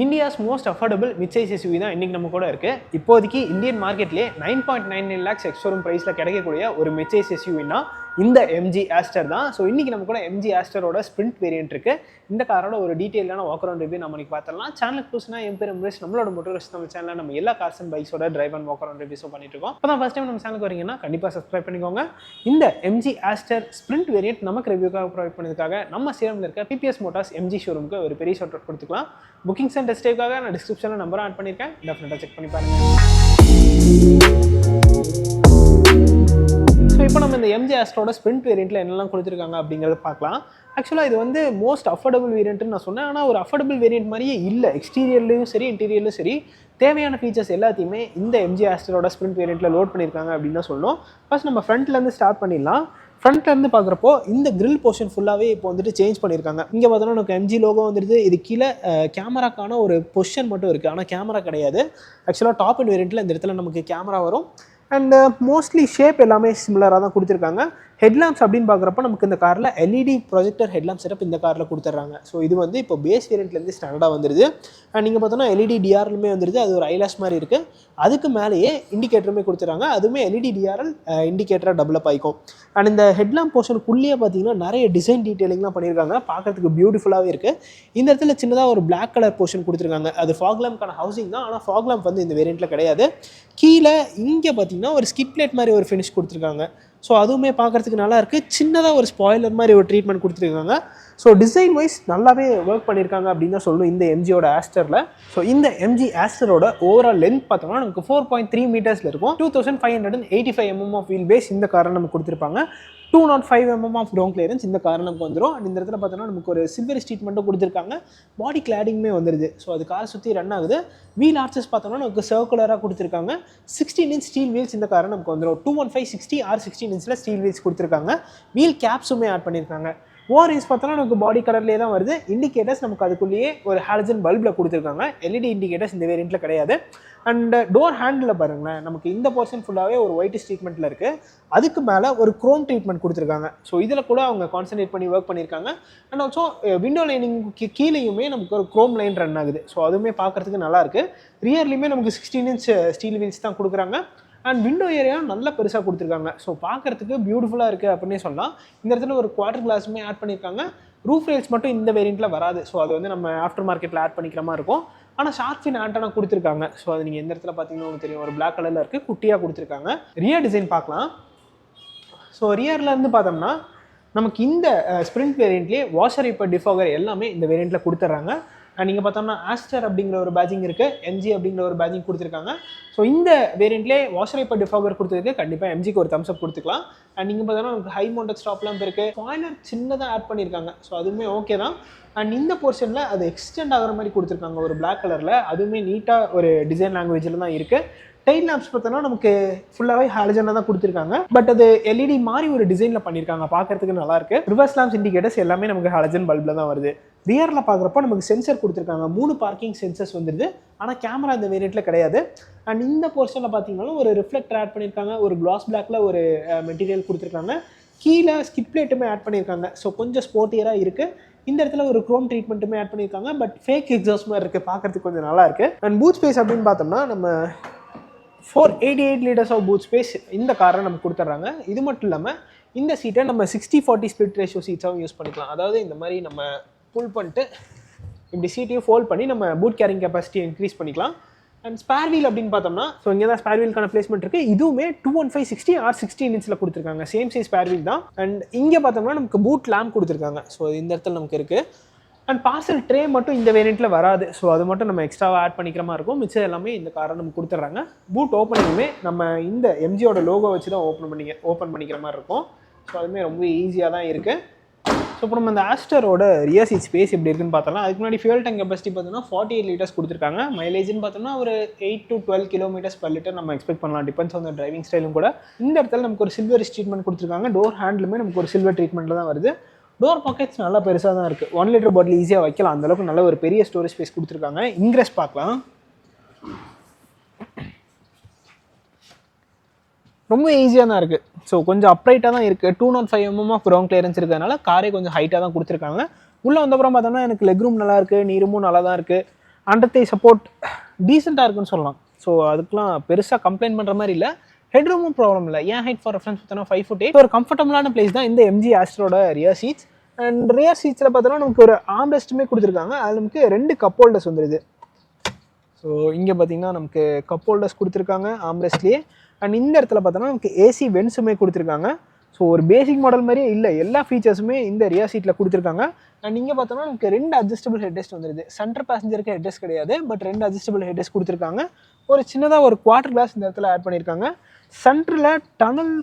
India's most affordable mid size SUV தான் இன்றைக்கி நம்ம கூட இருக்குது. இப்போதைக்கு இந்தியன் மார்க்கெட்லேயே 9.99 lakhs எக்ஸ்ஷோரூம் ப்ரைஸில் கிடைக்கக்கூடிய ஒரு மிட் சைஸ் எஸ்யூவினா இந்த MG ஆஸ்டர் தான். ஸோ இன்றைக்கி நம்ம கூட MG ஆஸ்டரோட ஸ்ப்ரிண்ட் வேரியன்ட் இருக்குது. இந்த காரோட ஒரு டீட்டெயிலான வாக் அரவுண்ட் ரிவ்யூ நம்ம இன்னைக்கு பார்த்துடலாம். சேனலுக்கு புதுசுனா என் பேர் எம்ரேஷ். நம்மளோட மோட்டோரிஸ்ட் நம்ம சேனலில் நம்ம எல்லா கார்ஸ் அண்ட் பைக்ஸோட டிரைவ் அண்ட் வாக் அரவுண்ட் ரிவ்யூஸும் பண்ணிட்டு இருக்கோம். இப்போ தான் ஃபஸ்ட் டைம் நம்ம சேனலுக்கு வரீங்கன்னா கண்டிப்பாக சப்ஸ்கிரைப் பண்ணிக்கோங்க. இந்த MG ஆஸ்டர் ஸ்ப்ரிண்ட் வேரியன்ட் நமக்கு ரிவ்யூக்காக ப்ரொவைட் பண்ணதுக்காக நம்ம சேலமில் இருக்க PPS மோட்டார்ஸ் MG ஷோரூமுக்கு ஒரு பெரிய ஷார்ட் அவுட் கொடுத்துக்கலாம். புக்கிங்ஸ் அண்ட் டெஸ்ட் ட்ரைவ்க்காக நான் டிஸ்கிரிப்ஷனில் நம்பர் ஆட் பண்ணியிருக்கேன். டெஃபினட்டாக செக் பண்ணி பாருங்கள். ஸோ இப்போ நம்ம இந்த MG ஆஸ்டரோட ஸ்ப்ரிண்ட் வேரியண்ட்டில் என்னெல்லாம் கொடுத்துருக்காங்க அப்படிங்கிறத பார்க்கலாம். ஆக்சுவலாக இது வந்து மோஸ்ட் அஃபோர்டபுள் வேரியண்ட்னு நான் சொன்னேன். ஆனால் ஒரு அஃபோர்டபுள் வேரியண்ட் மாதிரியே இல்லை. எக்ஸ்டீரியர்லையும் சரி இன்டீரியர்லையும் சரி தேவையான ஃபீச்சர்ஸ் எல்லாத்தையுமே இந்த MG ஆஸ்டரோட ஸ்ப்ரிண்ட் வேரியண்ட்டில் லோட் பண்ணியிருக்காங்க அப்படின்னு தான் சொல்லணும். ஃபர்ஸ்ட் நம்ம ஃப்ரண்ட்லேருந்து ஸ்டார்ட் பண்ணிடலாம். ஃப்ரண்ட்லேருந்து பார்க்குறப்போ இந்த கிரில் போர்ஷன் ஃபுல்லாகவே இப்போ வந்துட்டு சேஞ்ச் பண்ணியிருக்காங்க. இங்கே பார்த்தோன்னா நமக்கு MG லோகோ வந்துடுது. இது கீழே கேமராக்கான ஒரு பொசிஷன் மட்டும் இருக்குது, ஆனால் கேமரா கிடையாது. ஆக்சுவலாக டாப் அண்ட் வேரியண்ட்டில் இந்த இடத்துல நமக்கு கேமரா வரும். அண்ட் மோஸ்ட்லி ஷேப் எல்லாமே சிமிலராக தான் கொடுத்துருக்காங்க. ஹெட்லாம்ப்ஸ் அப்படின்னு பார்க்குறப்ப நமக்கு இந்த காரில் LED ப்ரொஜெக்டர் ஹெட்லாம்ப் செட்டப் இந்த காரில் கொடுத்துட்றாங்க. ஸோ இது வந்து இப்போ பேஸ் வேரியண்ட்லேருந்து ஸ்டாண்டர்டாக வந்துடுது. அண்ட் நீங்கள் பார்த்தோன்னா LED DRLமே வந்துடுது. அது ஒரு ஐலாஷ் மாதிரி இருக்குது. அதுக்கு மேலேயே இண்டிகேட்டருமே கொடுத்துட்றாங்க. அதுவுமே LED DRL இண்டிகேட்டராக டெவலப் ஆகிக்கும். அண்ட் இந்த ஹெட்லாம்ப் போர்ஷனுக்குள்ளேயே பார்த்தீங்கன்னா நிறைய டிசைன் டீட்டெயிலிங்லாம் பண்ணியிருக்காங்க. பார்க்கறதுக்கு பியூட்டிஃபுல்லாகவே இருக்குது. இந்த இடத்துல சின்னதாக ஒரு பிளாக் கலர் போர்ஷன் கொடுத்துருக்காங்க. அது ஃபாக் லேம்ப்கான ஹவுசிங் தான். ஆனால் ஃபாக் லேம்ப் வந்து இந்த வேரியண்ட்டில் கிடையாது. கீழே இங்கே பார்த்தீங்கன்னா ஒரு ஸ்கிட் பிளேட் மாதிரி ஒரு ஃபினிஷ் கொடுத்துருக்காங்க. ஸோ அதுவுமே பார்க்குறதுக்கு நல்லா இருக்குது. சின்னதாக ஒரு ஸ்பாய்லர் மாதிரி ஒரு ட்ரீட்மெண்ட் கொடுத்துருக்காங்க. ஸோ டிசைன் வைஸ் நல்லாவே ஒர்க் பண்ணியிருக்காங்க அப்படின்னு தான் சொல்லணும் இந்த MGயோட ஆஸ்டரில். ஸோ இந்த MG ஆஸ்டரோட ஓவரால் லென்த் பார்த்தோம்னா நமக்கு 4.3 மீட்டர்ஸில் இருக்கும். 2585 mm ஆஃப் வீல் பேஸ் இந்த காரை நமக்கு கொடுத்துருப்பாங்க. 205 mm ஆஃப் கிரவுண்ட் கிளியரன்ஸ் இந்த கார் நமக்கு வந்துடும். அண்ட் இந்த இடத்துல பார்த்தோன்னா நமக்கு ஒரு சில்வர் ட்ரீட்மெண்ட்டும் கொடுத்துருக்காங்க. பாடி கிளாடிங்குமே வந்துடுது. ஸோ அது கார் சுற்றி ரன் ஆகுது. வீல் ஆர்ச்சஸ் பார்த்தோம்னா நமக்கு சர்க்குலராக கொடுத்துருக்காங்க. 16 inch ஸ்டீல் வீல்ஸ் இந்த காரை நமக்கு வந்துடும். 215/60 or 16 inchல ஸ்டீல் வீல்ஸ் கொடுத்துருக்காங்க. வீல் கேப்ஸுமே ஆட் பண்ணியிருக்காங்க. ஓஆர்இஸ் பார்த்தோன்னா நமக்கு பாடி கலர்லேயே தான் வருது. இண்டிகேட்டர்ஸ் நமக்கு அதுக்குள்ளேயே ஒரு ஹாலஜன் பல்பில் கொடுத்துருக்காங்க. LED இண்டிகேட்டர்ஸ் இந்த வேரியண்ட்டில் கிடையாது. அண்ட் டோர் ஹேண்டில் பாருங்களேன், நமக்கு இந்த போர்ஷன் ஃபுல்லாகவே ஒரு ஒயிட் ட்ரீட்மெண்ட்டில் இருக்குது. அதுக்கு மேலே ஒரு குரோம் ட்ரீட்மெண்ட் கொடுத்துருக்காங்க. ஸோ இதில் கூட அவங்க கான்சன்ட்ரேட் பண்ணி ஒர்க் பண்ணியிருக்காங்க. அண்ட் ஆல்சோ விண்டோ லைனிங்க்கு கீழேயுமே நமக்கு ஒரு குரோம் லைன் ரன் ஆகுது. ஸோ அதுவுமே பார்க்குறதுக்கு நல்லாயிருக்கு. ரியர்லையுமே நமக்கு 16 inch ஸ்டீல் வீல்ஸ் தான் கொடுக்குறாங்க. அண்ட் விண்டோ ஏரியா நல்லா பெருசாக கொடுத்துருக்காங்க. ஸோ பார்க்குறதுக்கு பியூட்டிஃபுல்லாக இருக்குது அப்படின்னே சொல்லலாம். இந்த இடத்துல ஒரு குவார்டர் கிளாஸுமே ஆட் பண்ணியிருக்காங்க. ரூஃப் ரேல்ஸ் மட்டும் இந்த வேரியண்ட்டில் வராது. ஸோ அது வந்து நம்ம ஆஃப்டர் மார்க்கெட்டில் ஆட் பண்ணிக்கிற மாதிரி இருக்கும். ஆனால் ஷார்க் ஃபின் ஆண்டனா கொடுத்துருக்காங்க. ஸோ அது நீங்கள் எந்த இடத்துல பார்த்தீங்கன்னா தெரியும், ஒரு பிளாக் கலரில் இருக்குது, குட்டியாக கொடுத்துருக்காங்க. ரியர் டிசைன் பார்க்கலாம். ஸோ ரியர்லேருந்து பார்த்தோம்னா நமக்கு இந்த ஸ்ப்ரிண்ட் வேரியண்ட்லேயே வாஷர் இப்போ டிஃபாகர் எல்லாமே இந்த வேரியண்ட்டில் கொடுத்துட்றாங்க. அண்ட் நீங்கள் பார்த்தோம்னா ஆஸ்டர் அப்படிங்கிற ஒரு பேஜிங் இருக்குது, MG அப்படிங்கிற ஒரு பேஜிங் கொடுத்துருக்காங்க. ஸோ இந்த வேரியண்ட்லேயே வாஷர் இப்போ டிஃபாகர் கொடுத்துருக்கு. கண்டிப்பாக MGக்கு ஒரு தம்ஸ் அப் கொடுத்துக்கலாம். அண்ட் நீங்கள் பார்த்தோன்னா நமக்கு ஹை மவுண்டட் ஸ்டாப்லாம் இருக்குது. ஸ்பாய்லர் சின்னதாக ஆட் பண்ணியிருக்காங்க. ஸோ அதுவுமே ஓகே தான். அண்ட் இந்த போர்ஷனில் அது எக்ஸ்டெண்ட் ஆகிற மாதிரி கொடுத்துருக்காங்க ஒரு பிளாக் கலரில். அதுவுமே நீட்டாக ஒரு டிசைன் லாங்குவேஜில் தான் இருக்குது. டெயில் லேம்ப்ஸ் பார்த்தோன்னா நமக்கு ஃபுல்லாகவே ஹாலஜனாக தான் கொடுத்துருக்காங்க. பட் அது LED மாதிரி ஒரு டிசைனில் பண்ணியிருக்காங்க. பார்க்குறதுக்கு நல்லாயிருக்கு. ரிவர்ஸ் லேம்ப்ஸ் இண்டிகேட்டர்ஸ் எல்லாமே நமக்கு ஹாலஜன் பல்பில் தான் வருது. ரியரில் பார்க்குறப்போ நமக்கு சென்சர் கொடுத்துருக்காங்க. 3 பார்க்கிங் சென்சர்ஸ் வந்துடுது. ஆனால் கேமரா இந்த வேரியண்ட்டில் கிடையாது. அண்ட் இந்த போர்ஷனில் பார்த்தீங்கன்னா ஒரு ரிஃப்ளெக்டர் ஆட் பண்ணியிருக்காங்க. ஒரு கிளாஸ் பிளாக்ல ஒரு மெட்டீரியல் கொடுத்துருக்காங்க. கீழே ஸ்கிட் பிளேட்டுமே ஆட் பண்ணியிருக்காங்க. ஸோ கொஞ்சம் ஸ்போர்ட்டியராக இருக்குது. இந்த இடத்துல ஒரு குரோம் ட்ரீட்மெண்ட்டுமே ஆட் பண்ணியிருக்காங்க. பட் ஃபேக் எக்ஸாஸ்ட் மாதிரி இருக்குது. பார்க்குறதுக்கு கொஞ்சம் நல்லா இருக்குது. அண்ட் பூட் ஸ்பேஸ் அப்படின்னு பார்த்தோம்னா நம்ம 488 liters ஆஃப் பூட் ஸ்பேஸ் இந்த காரை நமக்கு கொடுத்துட்றாங்க. இது மட்டும் இல்லாமல் இந்த சீட்டை நம்ம 60/40 ஸ்பிளிட் ரேஷியோ சீட்ஸாகவும் யூஸ் பண்ணிக்கலாம். அதாவது இந்த மாதிரி நம்ம புல் பண்ணிட்டு இப்படி சீட்டையும் ஃபோல்ட் பண்ணி நம்ம பூட் கேரிங் கெப்பாசிட்டி இன்க்ரீஸ் பண்ணிக்கலாம். அண்ட் ஸ்பேர் வீல் அப்படின்னு பார்த்தோம்னா ஸோ இங்கே தான் ஸ்பேர் வீலுக்கான பிளேஸ்மெண்ட் இருக்குது. இதுவுமே 215/60 or 16 inchல கொடுத்துருக்காங்க. சேம் சைஸ் ஸ்பேர் வீல் தான். அண்ட் இங்கே பார்த்தோம்னா நமக்கு பூட் லேம்ப் கொடுத்துருக்காங்க. ஸோ இந்த இடத்துல நமக்கு இருக்குது. அண்ட் பார்சல் ட்ரே மட்டும் இந்த வேரியண்ட்டில் வராது. ஸோ அது மட்டும் நம்ம எக்ஸ்ட்ராவாக ஆட் பண்ணிக்கிற மாதிரி இருக்கும். மிச்சம் எல்லாமே இந்த காரை நம்ம கொடுத்துட்றாங்க. பூட் ஓப்பனிங்குமே நம்ம இந்த MGயோட லோகோ வச்சு தான் ஓப்பன் பண்ணிக்கிற மாதிரி இருக்கும். ஸோ அதுவுமே ரொம்ப ஈஸியாக தான் இருக்குது. ஸோ இப்போ நம்ம இந்த ஆஸ்டரோட ரியர் சீட் ஸ்பேஸ் எப்படி இருக்குன்னு பார்த்தோம்னா அதுக்கு முன்னாடி ஃபியூல் டேங்க் கெப்பாசிட்டி பார்த்தோம்னா 48 liters கொடுத்துருக்காங்க. மைலேஜ்னு பார்த்தோம்னா ஒரு 8 to 12 km/liter நம்ம எக்ஸ்பெக்ட் பண்ணலாம். டிபெண்ட்ஸ் ஆன் த டிரைவிங் ஸ்டைலும் கூட. இந்த இடத்துல நமக்கு ஒரு சில்வர் ட்ரீட்மெண்ட் கொடுத்துருக்காங்க. டோர் ஹேண்டிலுமே நமக்கு ஒரு சில்வர் ட்ரீட்மெண்ட்டில் தான் வருது. டோர் பாக்கெட்ஸ் நல்லா பெருசாக தான் இருக்குது. 1 liter பாட்டில் ஈஸியாக வைக்கலாம். அந்தளவுக்கு நல்ல ஒரு பெரிய ஸ்டோரேஜ் ஸ்பேஸ் கொடுத்துருக்காங்க. இன்க்ரெஸ் பார்க்கலாம். ரொம்ப ஈஸியாக தான் இருக்குது. ஸோ கொஞ்சம் அப்ரைட்டாக தான் இருக்குது. 205 mm ஆஃப் கிரவுண்ட் கிளியரன்ஸ் இருக்கிறதுனால காரே கொஞ்சம் ஹைட்டாக தான் கொடுத்துருக்காங்க. உள்ளே வந்தப்புறம் பார்த்தோம்னா எனக்கு லெக் ரூம் நல்லா இருக்குது, நீ ரூமும் நல்லா தான் இருக்குது. அண்டத்தை சப்போர்ட் டீசெண்டாக இருக்குன்னு சொல்லலாம். ஸோ அதுக்கெலாம் பெருசாக கம்ப்ளைண்ட் பண்ணுற மாதிரி இல்லை. ஹெட்ரூமும் ப்ராப்ளம் இல்லை. ஏன் ஹைட் ஃபார் ரெஃபரன்ஸ் பார்த்தோன்னா 5'8", ஒரு கம்ஃபர்டபுளான பிளேஸ் தான் இந்த MG ஆஸ்ட்ரோட ரியர் சீட்ஸ். அண்ட் ரியர் சீட்ஸில் பார்த்தோன்னா நமக்கு ஒரு ஆம்ரெஸ்ட்டுமே கொடுத்துருக்காங்க. அதில் நமக்கு 2 கப் ஹோல்டர்ஸ் வந்துடுது. ஸோ இங்கே பார்த்தீங்கன்னா நமக்கு கப் ஹோல்டர்ஸ் கொடுத்துருக்காங்க ஆம்ரெஸ்ட்லேயே. அண்ட் இந்த இடத்துல பார்த்தோன்னா நமக்கு ஏசி வென்ஸுமே கொடுத்துருக்காங்க. ஸோ ஒரு பேசிக் மாடல் மாதிரியே இல்லை, எல்லா ஃபீச்சர்ஸுமே இந்த ரியர் சீட்டில் கொடுத்துருக்காங்க. அண்ட் இங்கே பார்த்தோன்னா நமக்கு 2 அட்ஜஸ்டபிள் ஹெட்ரெஸ்ட் வந்துடுது. சென்டர் பேசஞ்சருக்கு ஹெட்ரெஸ்ட் கிடையாது, பட் 2 அட்ஜஸ்டபிள் ஹெட்ரெஸ்ட் கொடுத்துருக்காங்க. ஒரு சின்னதாக ஒரு குவார்டர் கிளாஸ் இந்த இடத்துல ஆட் பண்ணியிருக்காங்க. சென்டரில் டனல்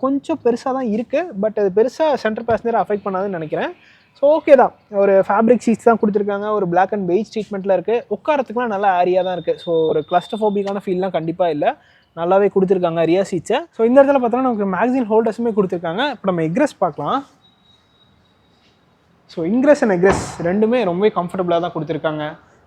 கொஞ்சம் பெருசாக தான் இருக்குது, பட் அது பெருசாக சென்டர் பேசஞ்சரை அஃபெக்ட் பண்ணாதுன்னு நினைக்கிறேன். ஸோ ஓகே தான். ஒரு ஃபேப்ரிக் சீட்ஸ் தான் கொடுத்துருக்காங்க. ஒரு பிளாக் அண்ட் பெய்ஜ் ட்ரீட்மெண்ட்டில் இருக்குது. உட்காரத்துக்குலாம் நல்லா ஏரியா தான் இருக்குது. ஸோ ஒரு கிளஸ்ட்ரோஃபோபிக்கான ஃபீல்லாம் கண்டிப்பாக இல்லை, நல்லாவே கொடுத்துருக்காங்க ரியர் சீட்ஸை. ஸோ இந்த இடத்துல பார்த்தோன்னா நமக்கு மேக்சின் ஹோல்டர்ஸுமே கொடுத்துருக்காங்க. இப்போ நம்ம எக்ரெஸ் பார்க்கலாம். ஸோ இன்க்ரெஸ் அண்ட் எக்ரெஸ் ரெண்டுமே ரொம்பவே கம்ஃபர்டபுளாக தான் கொடுத்துருக்காங்க.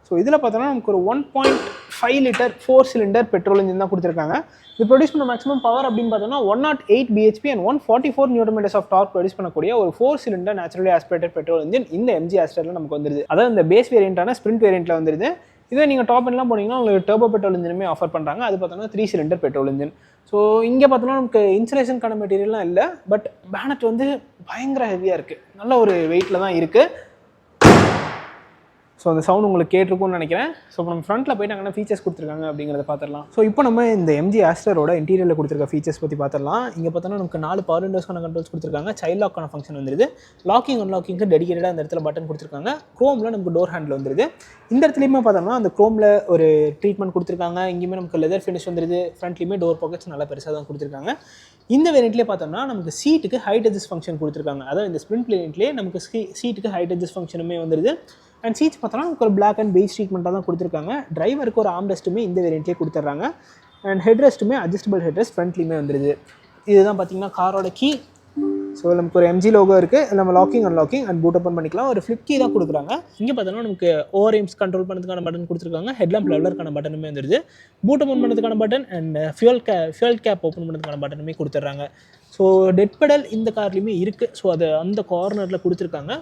ஸோ இதில் பார்த்தோன்னா நமக்கு ஒரு 1.5 லிட்டர் 4 சிலிண்டர் பெட்ரோல் இன்ஜின் தான் கொடுத்துருக்காங்க. இது ப்ரொடியூஸ் பண்ண மேக்ஸிமம் பவர் அப்படின்னு பார்த்தோன்னா 108 bhp and 144 Nm of torque produce பண்ணக்கூடிய ஒரு 4 cylinder naturally aspirated petrol engine இந்த MG ஆஸ்ட்ராவில் நமக்கு வந்துருது. அதாவது இந்த பேஸ் வேரியண்ட்டான ஸ்ப்ரிண்ட் வேரியண்ட்டில் வந்துருது. இதே நீங்கள் டாப் எல்லாம் போனீங்கன்னா உங்களுக்கு டர்போ பெட்ரோல் இன்ஜினுமே ஆஃபர் பண்ணுறாங்க. அது பார்த்தோன்னா 3 சிலிண்டர் பெட்ரோல் இன்ஜின். ஸோ இங்கே பார்த்தோன்னா நமக்கு இன்சுலேஷனுக்கான மெட்டீரியல்லாம் இல்லை, பட் பேனட் வந்து பயங்கர ஹெவியாக இருக்குது. நல்ல ஒரு வெயிட்டில் தான் இருக்குது. ஸோ அந்த சவுண்ட் உங்களுக்கு கேட்டிருக்கும்னு நினைக்கிறேன். ஸோ இப்போ நம்ம ஃப்ரண்ட்டில் போய்ட்டு அங்கே ஃபீச்சர்ஸ் கொடுத்துருக்காங்க அப்படிங்கிறத பார்த்துடலாம். ஸோ இப்போ நம்ம இந்த MG ஆஸ்ட்ரோட இன்டீரியரில் கொடுத்துருக்க ஃபீச்சர்ஸ் பற்றி பார்த்துடலாம். இங்கே பார்த்தோன்னா நமக்கு 4 பவர் விண்டோஸ்க்கான கண்ட்ரோல்ஸ் கொடுத்துருக்காங்க. சைல்ட் லாக்கான ஃபங்க்ஷன் வந்துருது. லாக்கிங் அன்லாக்கிங்க்கு டெடிகேட்டடாக அந்த இடத்துல பட்டன் கொடுத்துருக்காங்க. க்ரோமில் நமக்கு டோர் ஹேண்டில் வந்துருது. இந்த இடத்துலையுமே பார்த்தோம்னா அந்த க்ரோமில் ஒரு ட்ரீட்மெண்ட் கொடுத்துருக்காங்க. இங்கேயுமே நமக்கு லெதர் ஃபினிஷ் வந்துருது. ஃப்ரண்ட்லேயுமே டோர் பாக்கெட்ஸ் நல்லா பெருசாக தான் கொடுத்துருக்காங்க. இந்த வேரியண்ட்லேயே பார்த்தோம்னா நமக்கு சீட்டுக்கு ஹைட் அட்ஜஸ்ட் ஃபங்க்ஷன் கொடுத்துருக்காங்க. அதாவது இந்த ஸ்ப்ரிண்ட் வேரியண்ட்லேயே நமக்கு சீட்டுக்கு ஹைட் அட்ஜஸ்ட் ஃபங்க்ஷனுமே வந்துருது. அண்ட் சீட்ஸ் பார்த்தோன்னா நமக்கு ஒரு பிளாக் அண்ட் பெய்ஜ் ட்ரீட்மெண்ட்டாக தான் கொடுத்துருக்காங்க. டிரைவருக்கு ஒரு ஆம்ரெஸ்ட்டுமே இந்த வேரியண்ட்லேயே கொடுத்துட்றாங்க. அண்ட் ஹெட்ரெஸ்ட்டுமே அட்ஜஸ்டபிள் ஹெட்ரெஸ்ட் ஃப்ரண்ட்லேயுமே வந்துருது. இதுதான் பார்த்தீங்கன்னா காரோட கீ. ஸோ நமக்கு ஒரு MG லோகோ இருக்குது. நம்ம locking unlocking and boot open பண்ணிக்கலாம். ஒரு ஃப்ளிப் கீ தான் கொடுக்குறாங்க. இங்கே பார்த்தோன்னா நமக்கு ஓவர் எய்ம்ஸ் கண்ட்ரோல் பண்ணுறதுக்கான பட்டன் கொடுத்துருக்காங்க. ஹெட்லாம்ப் லெவலருக்கான பட்டனுமே வந்துருது. பூட் ஓப்பன் பண்ணுறதுக்கான button and fuel cap open பண்ணுறதுக்கான பட்டனுமே கொடுத்துட்றாங்க. ஸோ டெட் பெடல் இந்த கார்லேயுமே இருக்குது. ஸோ அது அந்த கார்னரில் கொடுத்துருக்காங்க.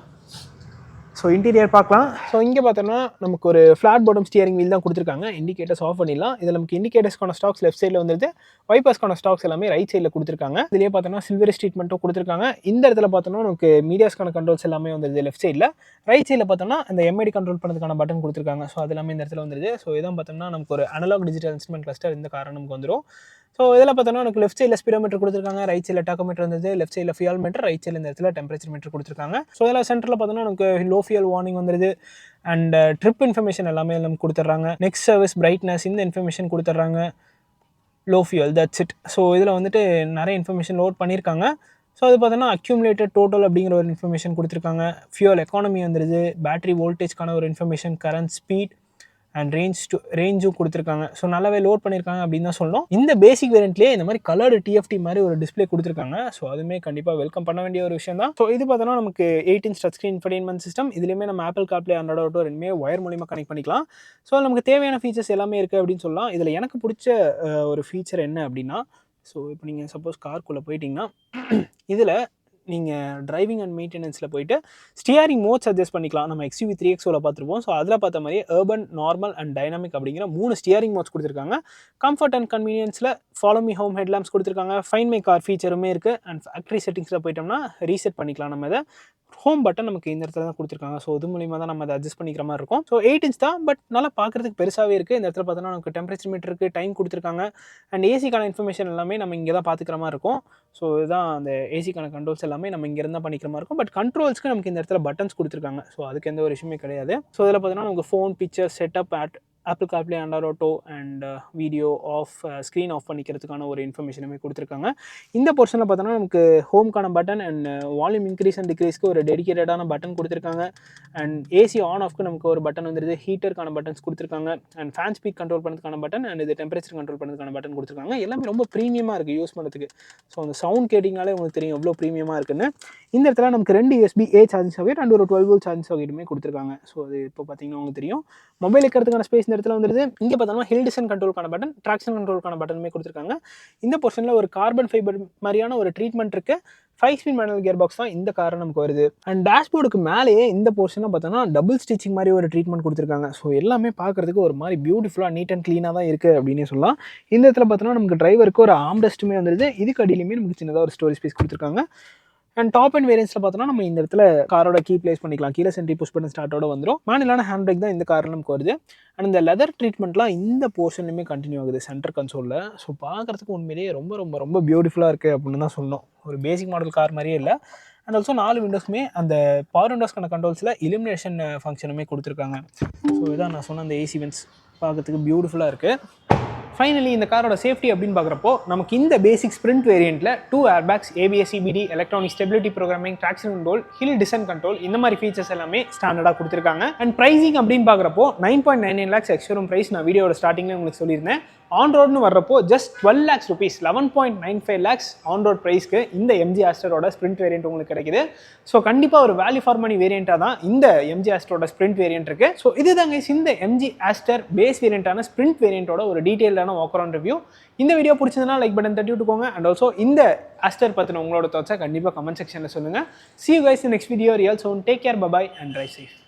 ஸோ இன்டீரியர் பார்க்கலாம். ஸோ இங்கே பார்த்தோன்னா நமக்கு ஒரு ஃப்ளாட் பாட்டம் ஸ்டியரிங் வீல் தான் கொடுத்துருக்காங்க. இண்டிகேட்டர்ஸ் ஆஃப் பண்ணிடலாம். இதில் நமக்கு இண்டிகேட்டர்ஸ்க்கான ஸ்டாக்ஸ் லெஃப்ட் சைடில் வந்துருது. வைப்பர்ஸ்க்கான ஸ்டாக்ஸ் எல்லாமே ரைட் சைடில் கொடுத்துருக்காங்க. இதுலேயே பார்த்தோன்னா சில்வர் ட்ரீட்மெண்ட்டும் கொடுத்துருக்காங்க. இந்த இடத்துல பார்த்தோன்னா நமக்கு மீடியாஸ்க்கான கண்ட்ரோல்ஸ் எல்லாமே வந்துருது லெஃப்ட் சைடில். ரைட் சைடில் பார்த்தோன்னா அந்த MID கண்ட்ரோல் பண்ணுறதுக்கான பட்டன் கொடுத்துருக்காங்க. ஸோ அது எல்லாமே இந்த இடத்துல வந்துருது. ஸோ இதான் பார்த்தோம்னா நமக்கு ஒரு அனலாக் டிஜிட்டல் இன்ஸ்ட்ருமெண்ட் கிளஸ்டர் இந்த காரணம் நமக்கு வந்துடும். ஸோ இதில் பார்த்தோன்னா நமக்கு லெஃப்ட் சைடில் ஸ்பீடோமீட்டர் கொடுத்துருக்காங்க. ரைட் சைடில் டாக்கோமீட்டர் வந்தது. லெஃப்ட் சைடில் ஃபியூல் மீட்டர், ரைட் சைடில் இந்த இடத்துல டெம்பரேச்சர் மீட்டர் கொடுத்துருக்காங்க. ஸோ இதில் சென்டரில் பார்த்தோன்னா நமக்கு லோ ஃபியூல் வார்னிங் வந்துருது. அண்ட் ட்ரிப் இன்ஃபர்மேஷன் எல்லாமே நமக்கு கொடுத்துட்றாங்க. நெக்ஸ்ட் சர்வீஸ் பிரைட்னஸ் இந்த இன்ஃபர்மேஷன் கொடுத்துட்றாங்க. Low fuel that's it. So இதில் வந்துட்டு நிறைய இன்ஃபர்மேஷன் லோட் பண்ணியிருக்காங்க. ஸோ அது பார்த்தோன்னா அக்யூமுலேட்டட் டோட்டல் அப்படிங்கிற ஒரு இன்ஃபர்மேஷன் கொடுத்துருக்காங்க. ஃபியூல் எக்கானமி வந்துருது. பேட்டரி வோல்டேஜ்க்கான ஒரு இன்ஃபர்மேஷன், கரண்ட், ஸ்பீட் அண்ட் ரேஞ்சும் கொடுத்துருக்காங்க. ஸோ நல்லாவே லோட் பண்ணியிருக்காங்க அப்படின்னு தான் சொல்லணும். இந்த பேசிக் வேரியண்ட்லேயே இந்த மாதிரி கலர்டு TFT மாதிரி ஒரு டிஸ்பிளே கொடுத்துருக்காங்க. ஸோ அதுவுமே கண்டிப்பாக வெல்கம் பண்ண வேண்டிய ஒரு விஷயம் தான். ஸோ இது பார்த்தோன்னா நமக்கு 8" டச் ஸ்க்ரீன் இன்ஃபர்டெயின்மெண்ட் சிஸ்டம். இதுலேயுமே நம்ம ஆப்பிள் கார்ப்ளே Android Auto ரெண்டுமே ஒயர் மூலிமா கனெக்ட் பண்ணிக்கலாம். ஸோ நமக்கு தேவையான ஃபீச்சர்ஸ் எல்லாமே இருக்குது அப்படின்னு சொல்லலாம். இதில் எனக்கு பிடிச்ச ஒரு ஃபீச்சர் என்ன அப்படின்னா, ஸோ இப்போ நீங்கள் சப்போஸ் கார்க்குள்ளே போயிட்டீங்கன்னா இதில் நீங்கள் டிரைவிங் அண்ட் மெயின்டெனன்ஸில் போய்ட்டு ஸ்டியரிங் மோட்ஸ் அட்ஜஸ்ட் பண்ணிக்கலாம். நம்ம XUV 3XOவில் பார்த்துருப்போம். ஸோ அதில் பார்த்த மாதிரியே அர்பன், நார்மல் அண்ட் டைனாமிக் அப்படிங்கிற 3 ஸ்டியரிங் மோட்ஸ் கொடுத்துருக்காங்க. கம்ஃபர்ட் அண்ட் கன்வீனியன்ஸில் ஃபாலோ மீ ஹோம் ஹெட்லாம்ப்ஸ் கொடுத்துருக்காங்க. ஃபைண்ட் மை கார் ஃபீச்சருமே இருக்குது. அண்ட் ஃபேக்ட்ரி செட்டிங்ஸில் போயிட்டோம்னா ரீசெட் பண்ணிக்கலாம். நம்ம இதை ஹோம் பட்டன் நமக்கு இந்த இடத்துல தான் கொடுத்துருக்காங்க. ஸோ இது மூலிமா தான் நம்ம அதை அட்ஜஸ்ட் பண்ணிக்கிற மாதிரி இருக்கும். ஸோ 8" தான், பட் நல்லா பார்க்குறதுக்கு பெருசாகவே இருக்குது. இந்த இடத்துல பார்த்தோன்னா நமக்கு டெம்பரேச்சர் மீட்டர் இருக்குது, டைம் கொடுத்துருக்காங்க. அண்ட் ஏசிக்கான இன்ஃபர்மேஷன் எல்லாமே நம்ம இங்கே தான் பார்த்துக்கிற மாதிரி இருக்கும். ஸோ இதுதான் அந்த ஏசிக்கான கண்ட்ரோல்ஸ் எல்லாமே நம்ம இங்கே இருந்தால் பண்ணிக்கிற மாதிரி இருக்கும். பட் கண்ட்ரோல்ஸ்க்கு நமக்கு இந்த இடத்துல பட்டன்ஸ் கொடுத்துருக்காங்க. ஸோ அதுக்கு எந்த ஒரு விஷயமே கிடையாது. ஸோ இதில் பார்த்தோன்னா நமக்கு phone, picture, setup, Apple CarPlay Android Auto and video off, screen off பண்ணிக்கிறதுக்கான ஒரு இன்ஃபர்மேஷனுமே கொடுத்துருக்காங்க. இந்த போர்ஷனில் பார்த்தோன்னா நமக்கு ஹோம்க்கான button and volume increase and டிக்ரீஸ்க்கு ஒரு டெடிகேட்டடான பட்டன் கொடுத்துருக்காங்க. அண்ட் ஏசி ஆன் ஆஃப்க்கு நமக்கு ஒரு பட்டன் வந்துருது. ஹீட்டருக்கான பட்டன்ஸ் கொடுத்துருக்காங்க. அண்ட் ஃபேன் ஸ்பீட் கண்ட்ரோல் பண்ணுறதுக்கான பட்டன் அண்ட் இது டெம்பரேச்சர் கண்ட்ரோல் பண்ணுறதுக்கான பட்டன் கொடுத்துருக்காங்க. எல்லாமே ரொம்ப ப்ரீமியமாக இருக்குது யூஸ் பண்ணுறதுக்கு. ஸோ அந்த சவுண்ட் கேட்டிங்கனாலே உங்களுக்கு தெரியும் எவ்வளோ ப்ரீமியமாக இருக்குன்னு. இந்த இடத்துல நமக்கு 2 USB-A சார்ஜிங் சாக்கெட் அண்ட் ஒரு 12V சார்ஜிங் சாக்கெட்டுமே கொடுத்துருக்காங்க. ஸோ அது இப்போ பார்த்தீங்கன்னா உங்களுக்கு தெரியும். மொபைல் வைக்கிறதுக்கான ஸ்பேஸ் இந்த இடத்துல வந்துருது. இங்கே பார்த்தோம்னா ஹில் டிசன் கண்ட்ரோலுக்கான பட்டன், ட்ராக்ஷன் கண்ட்ரோலுக்கான பட்டனுமே கொடுத்துருக்காங்க. இந்த போர்ஷனில் ஒரு கார்பன் ஃபைபர் மாதிரியான ஒரு ட்ரீட்மெண்ட் இருக்கு. 5 ஸ்பீட் மேனுவல் கியர் பாக்ஸ் தான் இந்த கார் நமக்கு வருது. அண்ட் டேஷ்போர்டுக்கு மேலேயே இந்த போர்ஷனில் பார்த்தோம்னா டபுள் ஸ்டிச்சிங் மாதிரி ஒரு ட்ரீட்மெண்ட் கொடுத்துருக்காங்க. ஸோ எல்லாமே பார்க்கறதுக்கு ஒரு மாதிரி பியூட்டிஃபுல்லாக நீட் அண்ட் க்ளீனாக தான் இருக்குது அப்படின்னே சொல்லலாம். இந்த இடத்துல பார்த்தோம்னா நமக்கு டிரைவருக்கு ஒரு ஆம்ரெஸ்ட்டுமே வந்துருது. இதுக்கு அடியிலுமே நமக்கு சின்னதாக ஒரு ஸ்டோரேஜ் ஸ்பேஸ் கொடுத்துருக்காங்க. அண்ட் டாப் அண்ட் வேரியன்ஸில் பார்த்தோம்னா நம்ம இந்த இடத்துல காரோட கீ பிளேஸ் பண்ணிக்கலாம். கீழே சென்ட்ரி புஷ் பண்ணி ஸ்டார்ட்டோட வந்துடும். மேனுவலான ஹேண்ட் பிரேக் தான் இந்த காரில் நமக்கு வருது. அண்ட் இந்த லெதர் ட்ரீட்மெண்ட்லாம் இந்த போர்ஷன்லையுமே கண்டினியூ ஆகுது சென்டர் கன்சோலில். ஸோ பார்க்குறதுக்கு உண்மையிலேயே ரொம்ப ரொம்ப ரொம்ப பியூட்டிஃபுல்லாக இருக்குது அப்படின்னு தான் சொல்லணும். ஒரு பேசிக் மாடல் கார் மாதிரியே இல்லை. அண்ட் ஆல்சோ 4 விண்டோஸ்க்குமே அந்த பவர் விண்டோஸ்க்கான கண்ட்ரோல்ஸில் இலுமினேஷன் ஃபங்க்ஷனுமே கொடுத்துருக்காங்க. ஸோ இதான் நான் சொன்ன அந்த ஏசி வென்ட்ஸ் பார்க்கறதுக்கு பியூட்டிஃபுல்லாக இருக்குது. ஃபைனலி இந்த காரோட சேஃப்டி அப்படின்னு பார்க்குறப்போ நமக்கு இந்த பேசிக் ஸ்ப்ரிண்ட் வேரியண்ட்டில் 2 airbags, ABS, CBD, electronic stability programming, traction control, hill descent control இந்த மாதிரி ஃபீச்சர்ஸ் எல்லாமே ஸ்டாண்டர்டாக கொடுத்துருக்காங்க. அண்ட் ப்ரைஸிங் அப்படின்னு பார்க்குறப்போ 9.99 lakhs எக்ஸ்ஷோரூம் ப்ரைஸ் நான் வீடியோட ஸ்டார்டிங்கில் உங்களுக்கு சொல்லியிருந்தேன். ஆன் ரோட்னு வர்றப்போ just 12 lakhs rupees, 11.95 lakhs on road ப்ரைஸ்க்கு இந்த MG ஆஸ்டரோட ஸ்ப்ரிண்ட் வேரியண்ட் உங்களுக்கு கிடைக்குது. ஸோ கண்டிப்பாக ஒரு வேல்யூ ஃபார் மணி வேரியண்ட்டாக தான் இந்த MG ஆஸ்டரோட ஸ்ப்ரிண்ட் வேரியண்ட் இருக்கு. ஸோ இதுதாங்க இந்த MG ஆஸ்டர் பேஸ் வேரியண்டான ஸ்ப்ரிண்ட் வேரியண்டோட ஒரு டீட்டெயிலான வாக் அரவுண்ட் ரிவ்யூ. இந்த வீடியோ பிடிச்சதுனா லைக் பட்டன் தட்டி விட்டுக்கோங்க. அண்ட் ஆல்சோ இந்த ஆஸ்டர் பற்றின உங்களோட தாட்ஸை கண்டிப்பாக கமெண்ட் செக்ஷனில் சொல்லுங்கள். See you guys in the next video. Real soon. Take care. Bye bye and drive safe.